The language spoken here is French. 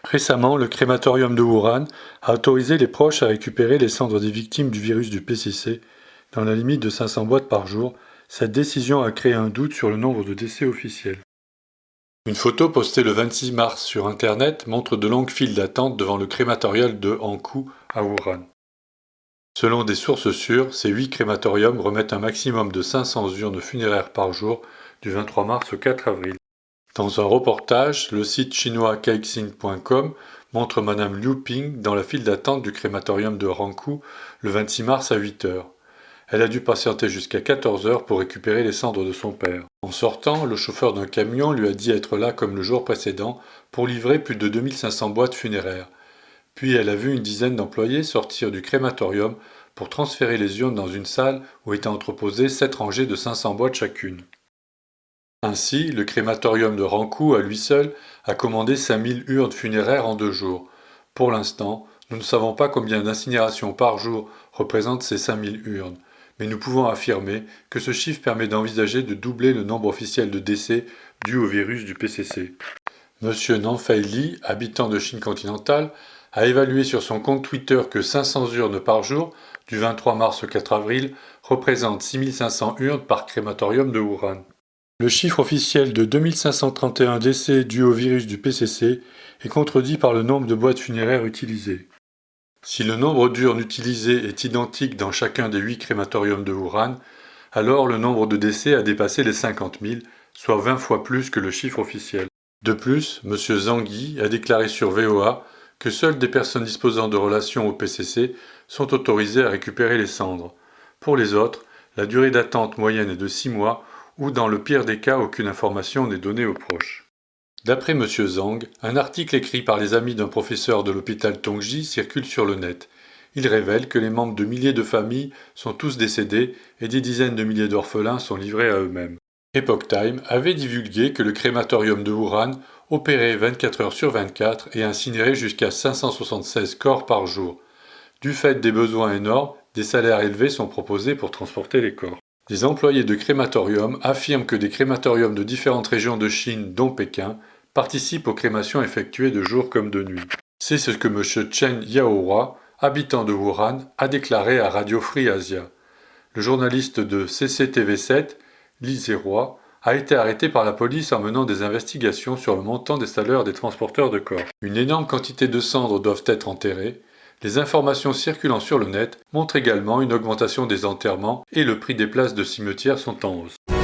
Récemment, le crématorium de Wuhan a autorisé les proches à récupérer les cendres des victimes du virus du PCC dans la limite de 500 boîtes par jour. Cette décision a créé un doute sur le nombre de décès officiels. Une photo postée le 26 mars sur Internet montre de longues files d'attente devant le crématorium de Hankou à Wuhan. Selon des sources sûres, ces 8 crématoriums remettent un maximum de 500 urnes funéraires par jour du 23 mars au 4 avril. Dans un reportage, le site chinois caixin.com montre Madame Liu Ping dans la file d'attente du crématorium de Hankou le 26 mars à 8 heures. Elle a dû patienter jusqu'à 14 heures pour récupérer les cendres de son père. En sortant, le chauffeur d'un camion lui a dit être là comme le jour précédent pour livrer plus de 2500 boîtes funéraires. Puis elle a vu une dizaine d'employés sortir du crématorium pour transférer les urnes dans une salle où étaient entreposées 7 rangées de 500 boîtes chacune. Ainsi, le crématorium de Hankou, à lui seul, a commandé 5000 urnes funéraires en 2 jours. Pour l'instant, nous ne savons pas combien d'incinérations par jour représentent ces 5000 urnes, mais nous pouvons affirmer que ce chiffre permet d'envisager de doubler le nombre officiel de décès dus au virus du PCC. Monsieur Nanfei Li, habitant de Chine continentale, a évalué sur son compte Twitter que 500 urnes par jour, du 23 mars au 4 avril, représentent 6500 urnes par crématorium de Wuhan. Le chiffre officiel de 2531 décès dus au virus du PCC est contredit par le nombre de boîtes funéraires utilisées. Si le nombre d'urnes utilisées est identique dans chacun des 8 crématoriums de Wuhan, alors le nombre de décès a dépassé les 50 000, soit 20 fois plus que le chiffre officiel. De plus, M. Zhang Yi a déclaré sur VOA que seules des personnes disposant de relations au PCC sont autorisées à récupérer les cendres. Pour les autres, la durée d'attente moyenne est de 6 mois ou dans le pire des cas, aucune information n'est donnée aux proches. D'après M. Zhang, un article écrit par les amis d'un professeur de l'hôpital Tongji circule sur le net. Il révèle que les membres de milliers de familles sont tous décédés et des dizaines de milliers d'orphelins sont livrés à eux-mêmes. Epoch Time avait divulgué que le crématorium de Wuhan opérait 24 heures sur 24 et incinérait jusqu'à 576 corps par jour. Du fait des besoins énormes, des salaires élevés sont proposés pour transporter les corps. Des employés de crématorium affirment que des crématoriums de différentes régions de Chine, dont Pékin, participent aux crémations effectuées de jour comme de nuit. C'est ce que M. Chen Yaohua, habitant de Wuhan, a déclaré à Radio Free Asia. Le journaliste de CCTV7, Li Zeroi, a été arrêté par la police en menant des investigations sur le montant des salaires des transporteurs de corps. Une énorme quantité de cendres doivent être enterrées. Les informations circulant sur le net montrent également une augmentation des enterrements et le prix des places de cimetières sont en hausse.